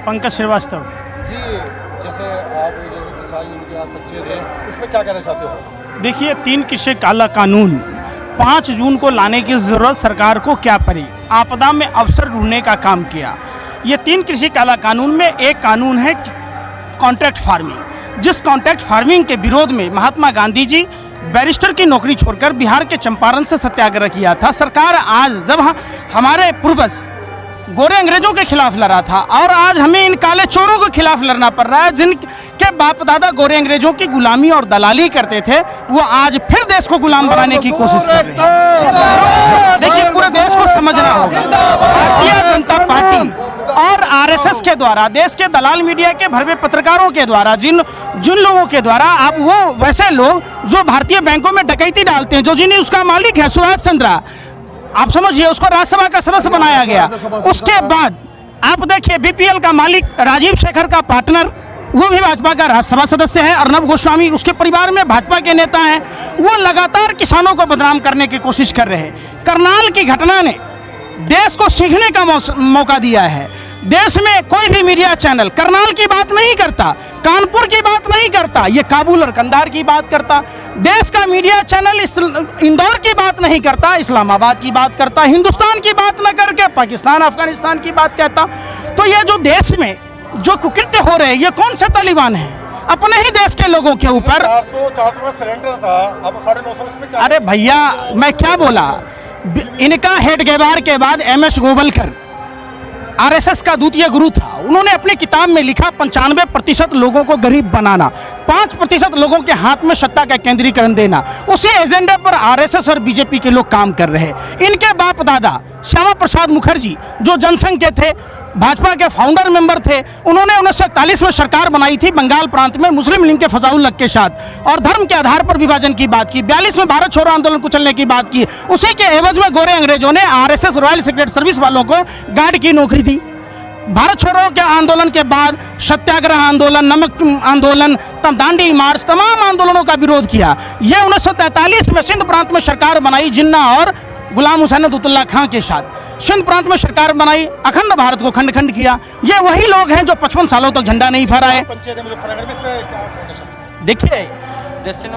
पंकज श्रीवास्तव जी। जैसे आप किसान यूनियन के आज बच्चे थे, इसमें क्या कहना चाहते हो? देखिए, 3 कृषि काला कानून 5 जून को लाने की जरूरत सरकार को क्या पड़ी? आपदा में अवसर ढूंढने का काम किया। ये 3 कृषि काला कानून में एक कानून है कॉन्ट्रैक्ट फार्मिंग, जिस कॉन्ट्रैक्ट फार्मिंग के विरोध में महात्मा गांधी जी बैरिस्टर की नौकरी छोड़कर बिहार के चंपारण से सत्याग्रह किया था। सरकार आज जब हमारे पूर्वज गोरे अंग्रेजों के खिलाफ लड़ा था और आज हमें इन काले चोरों के खिलाफ लड़ना पड़ रहा है, जिनके बाप दादा गोरे अंग्रेजों की गुलामी और दलाली करते थे, वो आज फिर देश को गुलाम बनाने की कोशिश कर रहे हैं। देखिए, पूरे देश को समझना होगा, भारतीय जनता पार्टी और आरएसएस के द्वारा, देश के दलाल मीडिया के भरवे पत्रकारों के द्वारा, जिन लोगों के द्वारा, आप वो वैसे लोग जो भारतीय बैंकों में डकैती डालते हैं, जो जिन्हें उसका मालिक है सुभाष चंद्रा, आप समझिए, उसको राज्यसभा का सदस्य बनाया गया। उसके बाद आप देखिए, बीपीएल का मालिक राजीव शेखर का पार्टनर, वो भी भाजपा का राज्यसभा सदस्य है। अर्नब गोस्वामी उसके परिवार में भाजपा के नेता हैं। वो लगातार किसानों को बदनाम करने की कोशिश कर रहे हैं। करनाल की घटना ने देश को सीखने का मौका दिया है। देश में कोई भी मीडिया चैनल करनाल की बात नहीं करता, कानपुर की बात नहीं करता, ये काबुल और कंधार की बात करता। देश का मीडिया चैनल इंदौर की बात नहीं करता, इस्लामाबाद की बात करता, हिंदुस्तान की बात न करके पाकिस्तान अफगानिस्तान की बात कहता। तो ये जो देश में जो कुकृत्य हो रहे हैं, ये कौन से तालिबान है? अपने ही देश के लोगों के ऊपर। 400 में सिलेंडर था, अब 950 में। अरे भैया, मैं क्या बोला, इनका हेड गेबार के बाद MS गोवलकर आरएसएस का द्वितीय गुरु था। उन्होंने अपनी किताब में लिखा 95% लोगों को गरीब बनाना, 5% लोगों के हाथ में सत्ता का केंद्रीकरण देना। उसी एजेंडे पर आरएसएस और बीजेपी के लोग काम कर रहे हैं। इनके बाप दादा श्यामा प्रसाद मुखर्जी, जो जनसंघ के थे, भाजपा के फाउंडर मेंबर थे, उन्होंने 1941 में सरकार बनाई थी बंगाल प्रांत में मुस्लिम लीग के फजाउल हक के साथ, और धर्म के आधार पर विभाजन की बात की। 42 में भारत छोड़ो आंदोलन को चलने की बात की। उसी के एवज में गोरे अंग्रेजों ने आरएसएस रॉयल सीक्रेट सर्विस वालों को गार्ड की नौकरी दी। भारत छोड़ो के आंदोलन के बाद सत्याग्रह आंदोलन, नमक आंदोलन, दांडी मार्च, तमाम आंदोलनों का विरोध किया। यह 1943 में सिंध प्रांत में सरकार बनाई जिन्ना और गुलाम हुसैन अब्दुल्ला खां के साथ। सिंध प्रांत में सरकार बनाई, अखंड भारत को खंड खंड किया। ये वही लोग हैं जो 55 सालों तक झंडा नहीं फहराए। देखिए,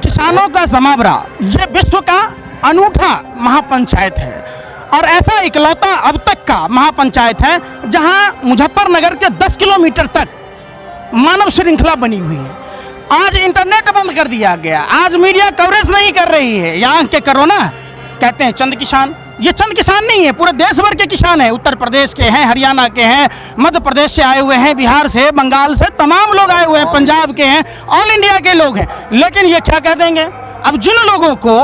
किसानों का जमावड़ा ये विश्व का अनूठा महापंचायत है, और ऐसा इकलौता अब तक का महापंचायत है जहां मुजफ्फरनगर के 10 किलोमीटर तक मानव श्रृंखला बनी हुई है। आज इंटरनेट बंद कर दिया गया, आज मीडिया कवरेज नहीं कर रही है। यहाँ के करो ना, कहते हैं चंद किसान, ये चंद किसान नहीं है, पूरे देश भर के किसान हैं। उत्तर प्रदेश के हैं, हरियाणा के हैं, मध्य प्रदेश से आए हुए हैं, बिहार से, बंगाल से, तमाम लोग आए हुए हैं, पंजाब के हैं, ऑल इंडिया के लोग हैं। लेकिन ये क्या कह देंगे? अब जिन लोगों को,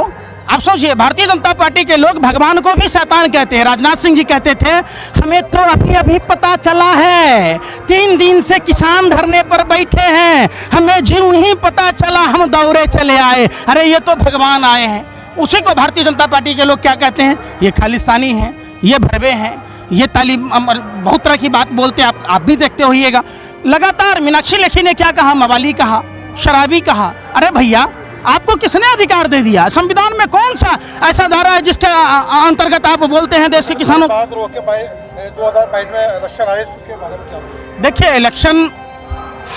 आप सोचिए, भारतीय जनता पार्टी के लोग भगवान को भी शैतान कहते हैं। राजनाथ सिंह जी कहते थे, हमें तो अभी अभी पता चला है, 3 दिन से किसान धरने पर बैठे हैं, हमें ज्यों ही पता चला हम दौड़े चले आए। अरे ये तो भगवान आए हैं। उसी को भारतीय जनता पार्टी के लोग क्या कहते हैं? ये खालिस्तानी हैं, ये भरवे हैं, ये तालिब, बहुत तरह की बात बोलते हैं। आप भी देखते होइएगा। लगातार मीनाक्षी लेखी ने क्या कहा? मवाली कहा, शराबी कहा। अरे भैया, आपको किसने अधिकार दे दिया? संविधान में कौन सा ऐसा धारा है जिसके अंतर्गत आप बोलते हैं देश के किसानों? 2022 में इलेक्शन आए, इसके बारे में क्या? देखिए, इलेक्शन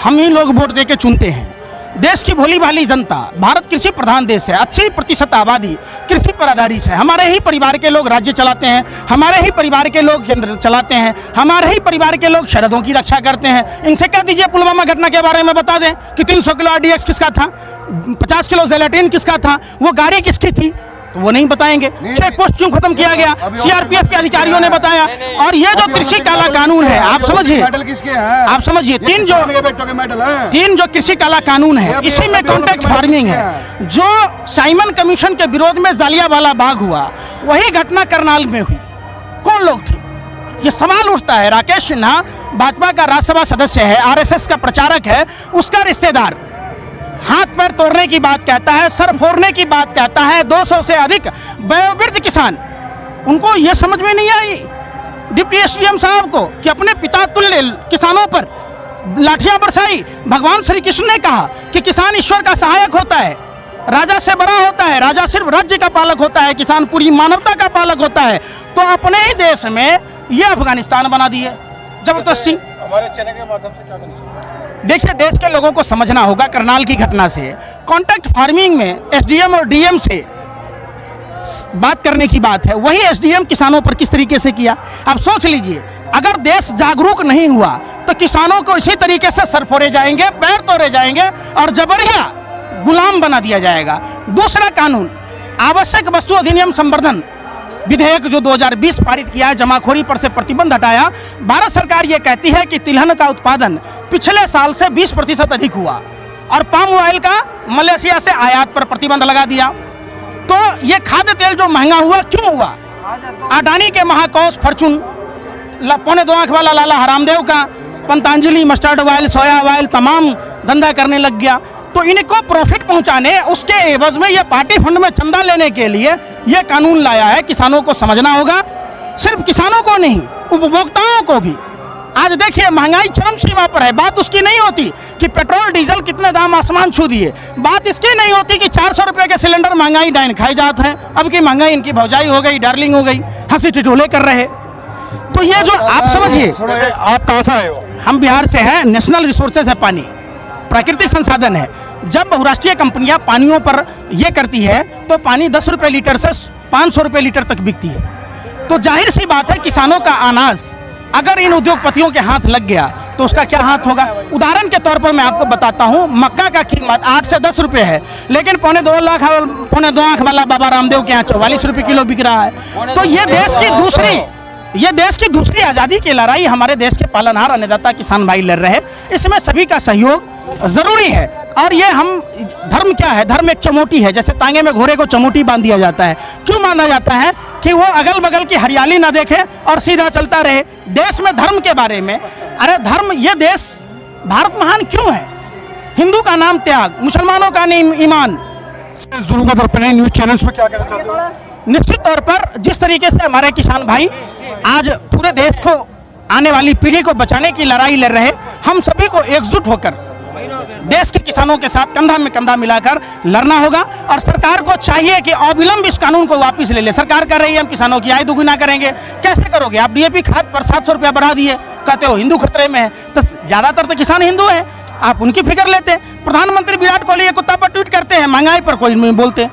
हम ही लोग वोट दे के चुनते हैं। देश की भोली भाली जनता, भारत कृषि प्रधान देश है, 80% आबादी कृषि पर आधारित है। हमारे ही परिवार के लोग राज्य चलाते हैं, हमारे ही परिवार के लोग केंद्र चलाते हैं, हमारे ही परिवार के लोग सरहदों की रक्षा करते हैं। इनसे कह दीजिए पुलवामा घटना के बारे में बता दें कि 300 किलो RDX किसका था, 50 किलो जेलेटिन किसका था, वो गाड़ी किसकी थी, तो वो नहीं बताएंगे। चेक पोस्ट क्यों खत्म किया गया, CRPF के अधिकारियों ने बताया। और ये जो कृषि काला कानून है, आप समझिए, तीन जो कृषि काला कानून है, इसी में कॉन्ट्रैक्ट फार्मिंग है। जो साइमन कमीशन के विरोध में जालियांवाला बाग हुआ, वही घटना करनाल में हुई। कौन लोग थे? ये सवाल उठता है। राकेश सिन्हा भाजपा का राज्यसभा सदस्य है, RSS का प्रचारक है, उसका रिश्तेदार हाथ पैर तोड़ने की बात कहता है, सर फोड़ने की बात कहता है। 200 से अधिक वयोवृद्ध किसान, उनको यह समझ में नहीं आई डिप्टी SDM साहब को कि अपने पिता तुल्य किसानों पर लाठियां बरसाई। भगवान श्री कृष्ण ने कहा कि किसान ईश्वर का सहायक होता है, राजा से बड़ा होता है, राजा सिर्फ राज्य का पालक होता है, किसान पूरी मानवता का पालक होता है। तो अपने ही देश में ये अफगानिस्तान बना दिए जबरदस्ती। हमारे चैनल के माध्यम से क्या कहना चाहते हैं? देखिए, देश के लोगों को समझना होगा करनाल की घटना से कॉन्ट्रैक्ट फार्मिंग में एसडीएम और डीएम से बात करने की बात है, वही एसडीएम किसानों पर किस तरीके से किया। अब सोच लीजिए, अगर देश जागरूक नहीं हुआ तो किसानों को इसी तरीके से सर फोड़े जाएंगे, पैर तोड़े जाएंगे और जबरिया गुलाम बना दिया जाएगा। दूसरा कानून, आवश्यक वस्तु अधिनियम संवर्धन विधेयक जो 2020 पारित किया है, जमाखोरी पर से प्रतिबंध हटाया। भारत सरकार ये कहती है कि तिलहन का उत्पादन पिछले साल से 20% अधिक हुआ और पाम ऑयल का मलेशिया से आयात पर प्रतिबंध लगा दिया। तो ये खाद्य तेल जो महंगा हुआ, क्यों हुआ? अडानी के महाकोष फॉर्चून, 2.25 आंख वाला लाला हरामदेव का पतंजलि मस्टर्ड ऑयल, सोया ऑयल तमाम धंधा करने लग गया। तो इनको प्रॉफिट पहुंचाने, उसके एवज में ये पार्टी फंड में चंदा लेने के लिए ये कानून लाया है। किसानों को समझना होगा, सिर्फ किसानों को नहीं, उपभोक्ताओं को भी। आज देखिए, महंगाई चरम सीमा पर है। बात उसकी नहीं होती कि पेट्रोल डीजल कितने दाम आसमान छू दिए, बात इसकी नहीं होती कि 400 रुपए के सिलेंडर महंगाई डाइन खाए जाते हैं। अब की महंगाई इनकी भौजाई हो गई, डार्लिंग हो गई, हंसी टिटोले कर रहे। तो ये जो आप समझिए, आप कहाँ से आए हो? हम बिहार से हैं। नेशनल रिसोर्सेज है, पानी प्राकृतिक संसाधन है। जब बहुराष्ट्रीय कंपनियां पानियों पर यह करती है तो पानी 10 रुपए लीटर से 500 रुपए लीटर तक बिकती है। तो जाहिर सी बात है, किसानों का अनाज अगर इन उद्योगपतियों के हाथ लग गया तो उसका क्या हाथ होगा। उदाहरण के तौर पर मैं आपको बताता हूं, मक्का का कीमत 8 से 10 रुपए है, लेकिन 2.25 आंख वाला बाबा रामदेव के यहाँ 44 रुपए किलो बिक रहा है। तो ये देश की दूसरी आज़ादी की लड़ाई हमारे देश के पालनहार अन्नदाता किसान भाई लड़ रहे हैं। इसमें सभी का सहयोग जरूरी है। और ये हम, धर्म क्या है? धर्म एक चमोटी है। जैसे तांगे में घोड़े को चमोटी बांध दिया जाता है। क्यों बांधा जाता है? कि वो अगल बगल की हरियाली ना देखे और सीधा चलता रहे। देश में धर्म के बारे में, अरे धर्म, ये देश भारत महान क्यों है? हिंदू का नाम त्याग, मुसलमानों का नाम ईमान। जुल्म और अपने न्यूज चैनल्स में क्या कहना चाहते हो? निश्चित तौर पर जिस तरीके से हमारे किसान भाई आज पूरे देश को, आने वाली पीढ़ी को बचाने की लड़ाई लड़ रहे, हम सभी को एकजुट होकर देश के किसानों के साथ कंधा में कंधा मिलाकर लड़ना होगा। और सरकार को चाहिए कि अविलंब इस कानून को वापस ले ले। सरकार कर रही है, हम किसानों की आय दुगुना करेंगे। कैसे करोगे? आप डीएपी खाद पर 700 रुपया बढ़ा दिए, कहते हो हिंदू खतरे में है। तो ज्यादातर तो किसान हिंदू है, आप उनकी फिक्र लेते हैं। प्रधानमंत्री विराट कोहली कुत्ता पर ट्वीट करते हैं, महंगाई पर कोई नहीं बोलते।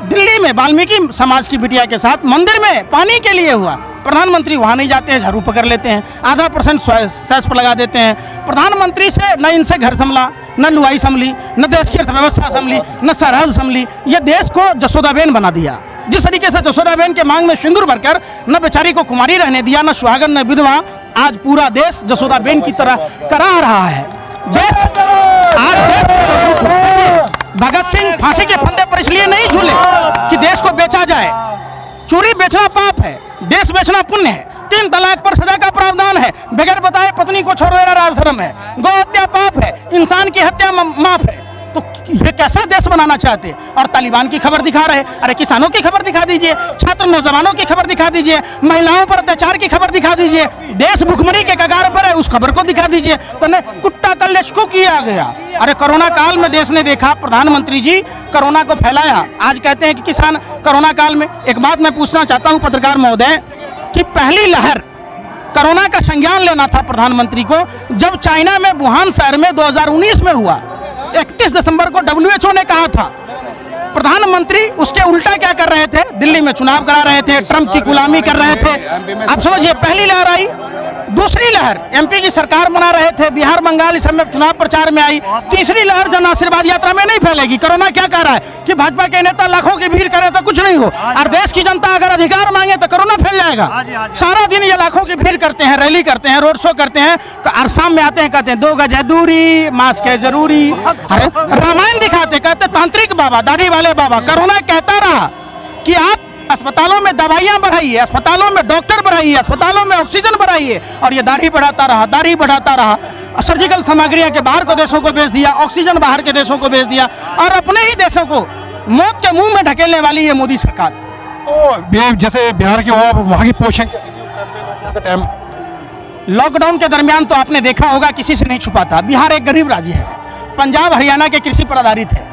दिल्ली में वाल्मीकि समाज की बिटिया के साथ मंदिर में पानी के लिए हुआ, प्रधानमंत्री वहां नहीं जाते हैं, झाड़ू पकड़ लेते हैं, 0.5% सेस पर लगा देते हैं। प्रधानमंत्री से न इनसे घर संभला, न लुआई संभली, न देश की अर्थव्यवस्था संभली, न सरहद संभली। ये देश को जसोदाबेन बना दिया। जिस तरीके से जसोदाबेन के मांग में सिंदूर भरकर न बेचारी को कुमारी रहने दिया, न सुहागन न विधवा, आज पूरा देश जसोदाबेन की तरह करा रहा है। भगत सिंह फांसी के फंदे पर इसलिए नहीं झूले कि देश को बेचा जाए। चोरी बेचना पाप है, देश बेचना पुण्य है। 3 तलाक पर सजा का प्रावधान है, बगैर बताए पत्नी को छोड़ देना राजधर्म है। गौ हत्या पाप है, इंसान की हत्या माफ है। तो ये कैसा देश बनाना चाहते? और तालिबान की खबर दिखा रहे। अरे किसानों की खबर दिखा दीजिए, छात्र नौजवानों की खबर दिखा दीजिए, महिलाओं पर अत्याचार की खबर दिखा दीजिए। देश भुखमरी के कगार पर है, उस खबर को दिखा दीजिए। तो कुत्ता कलेश को किया गया। अरे कोरोना काल में देश ने देखा, प्रधानमंत्री जी कोरोना को फैलाया। आज कहते हैं कि किसान कोरोना काल में। एक बात मैं पूछना चाहता हूं पत्रकार महोदय, कि पहली लहर कोरोना का संज्ञान लेना था प्रधानमंत्री को जब चाइना में वुहान शहर में 2019 में हुआ। 31 दिसंबर को WHO ने कहा था। प्रधानमंत्री उसके उल्टा क्या कर रहे थे? दिल्ली में चुनाव करा रहे थे, ट्रंप की गुलामी कर रहे थे। अब समझिए, पहली लहर आई, दूसरी लहर एमपी की सरकार बना रहे थे, बिहार बंगाल इस समय चुनाव प्रचार में आई। तीसरी लहर जन आशीर्वाद यात्रा में नहीं फैलेगी। कोरोना क्या कह रहा है कि भाजपा के नेता लाखों की भीड़ करे तो कुछ नहीं हो, और देश की जनता अगर अधिकार मांगे तो कोरोना फैल जाएगा। सारा दिन ये लाखों की भीड़ करते हैं, रैली करते हैं, रोड शो करते हैं, और शाम में आते हैं कहते हैं 2 गज है दूरी, मास्क है जरूरी। रामायण दिखाते, कहते तांत्रिक बाबा, दाढ़ी वाले बाबा। कोरोना कहता रहा कि आप अस्पतालों में दवाइयां बढ़ाइए, अस्पतालों में डॉक्टर बढ़ाइए, अस्पतालों में ऑक्सीजन बढ़ाइए, और ये दाढ़ी बढ़ाता रहा। सर्जिकल सामग्रियां के बाहर के देशों को बेच दिया, ऑक्सीजन बाहर के देशों को बेच दिया, और अपने ही देशों को मौत के मुंह में ढकेलने वाली है मोदी सरकार। तो जैसे बिहार की वहाँ की पोषण टाइम लॉकडाउन के दरमियान तो आपने देखा होगा, किसी से नहीं छुपा था। बिहार एक गरीब राज्य है, पंजाब हरियाणा के कृषि पर आधारित है।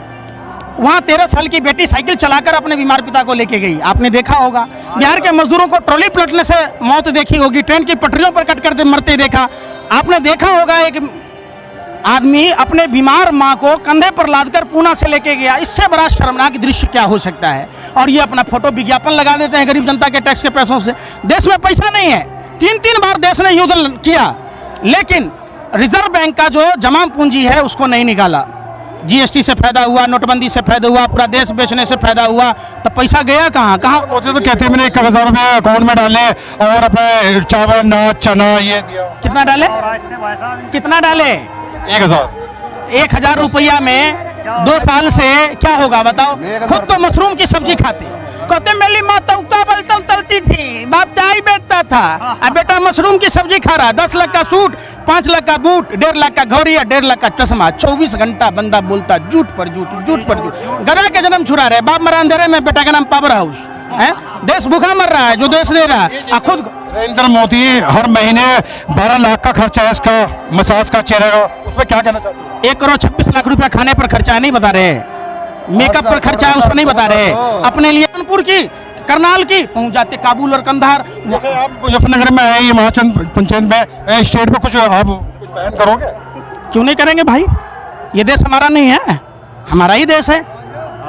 वहाँ 13 साल की बेटी साइकिल चलाकर अपने बीमार पिता को लेके गई, आपने देखा होगा। बिहार के मजदूरों को ट्रॉली पलटने से मौत देखी होगी, ट्रेन की पटरियों पर कट कर मरते देखा। आपने देखा होगा एक आदमी अपने बीमार माँ को कंधे पर लादकर पूना से लेके गया, इससे बड़ा शर्मनाक दृश्य क्या हो सकता है। और ये अपना फोटो विज्ञापन लगा देते हैं गरीब जनता के टैक्स के पैसों से। देश में पैसा नहीं है, 3-3 बार देश ने युद्ध किया, लेकिन रिजर्व बैंक का जो जमा पूंजी है उसको नहीं निकाला। जीएसटी से फायदा हुआ, नोटबंदी से फायदा हुआ, पूरा देश बेचने से फायदा हुआ, तो पैसा गया कहाँ कहाँ। मुझे तो कहते हैं मैंने 1,000 रुपये अकाउंट में डाले और अपने चावल, अनाज, चना ये दिया। कितना डाले, कितना डाले? 1,000 रुपया में 2 साल से क्या होगा बताओ। खुद तो मशरूम की सब्जी खाते, कहते मेरी माँ तौका बलतन तलती थी, बाप चाय बेचता था, अब बेटा मशरूम की सब्जी खा रहा। 10 लाख का सूट, 5 लाख का बूट, 1.5 लाख का घड़ी, 1.5 लाख का चश्मा। 24 घंटा बंदा बोलता झूठ पर झूठ, झूठ पर झूठ। गधा के जन्म छुड़ा रहे, बाप मरा अंधेरे में, बेटा का नाम पावर हाउस है। देश भूखा मर रहा है जो देश दे रहा है। खुद नरेंद्र मोदी हर महीने 12 लाख का खर्चा है इसका मसाज का, चेहरे का, उसमें क्या कहना चाहते हो? 1,26,00,000 रुपया खाने पर खर्चा नहीं बता रहे, मेकअप पर खर्चा है उसको नहीं बता रहे। अपने लिए कानपुर की, करनाल की, पहुंच जाते काबुल और कंधार। जैसे आप मुजफ्फरनगर में आए, महाचंद पंचायत में, स्टेट में कुछ आप कुछ बयान करोगे? क्यों नहीं करेंगे भाई, ये देश हमारा नहीं है, हमारा ही देश है।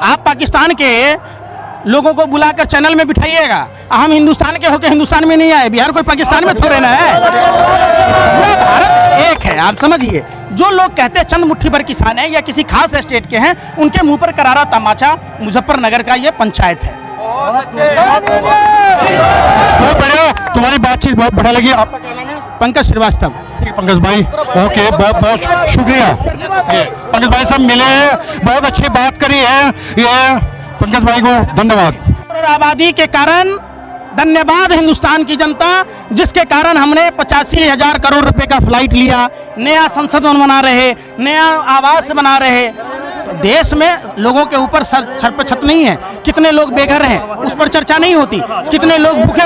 आप पाकिस्तान के लोगों को बुलाकर चैनल में बिठाइएगा, हम हिंदुस्तान के होकर हिंदुस्तान में नहीं आए, बिहार कोई पाकिस्तान में थोड़े ना है, पूरा भारत एक है। आप समझिए, जो लोग कहते हैं चंद मुट्ठी भर किसान है या किसी खास स्टेट के हैं, उनके मुंह पर करारा तमाचा मुजफ्फरनगर का ये पंचायत है। बहुत बढ़िया, तुम्हारी बातचीत बहुत बढ़िया लगी। आपका क्या नाम है? पंकज श्रीवास्तव। ठीक है पंकज भाई, ओके, बहुत बहुत शुक्रिया। पंकज भाई सब मिले हैं, बहुत अच्छी बात करी है, ये पंकज भाई को धन्यवाद। और आबादी के कारण धन्यवाद हिंदुस्तान की जनता, जिसके कारण हमने 85,000 करोड़ रुपए का फ्लाइट लिया, नया संसद भवन बना रहे, नया आवास बना रहे। देश में लोगों के ऊपर सर पे छत नहीं है, कितने लोग बेघर हैं उस पर चर्चा नहीं होती, कितने लोग भूखे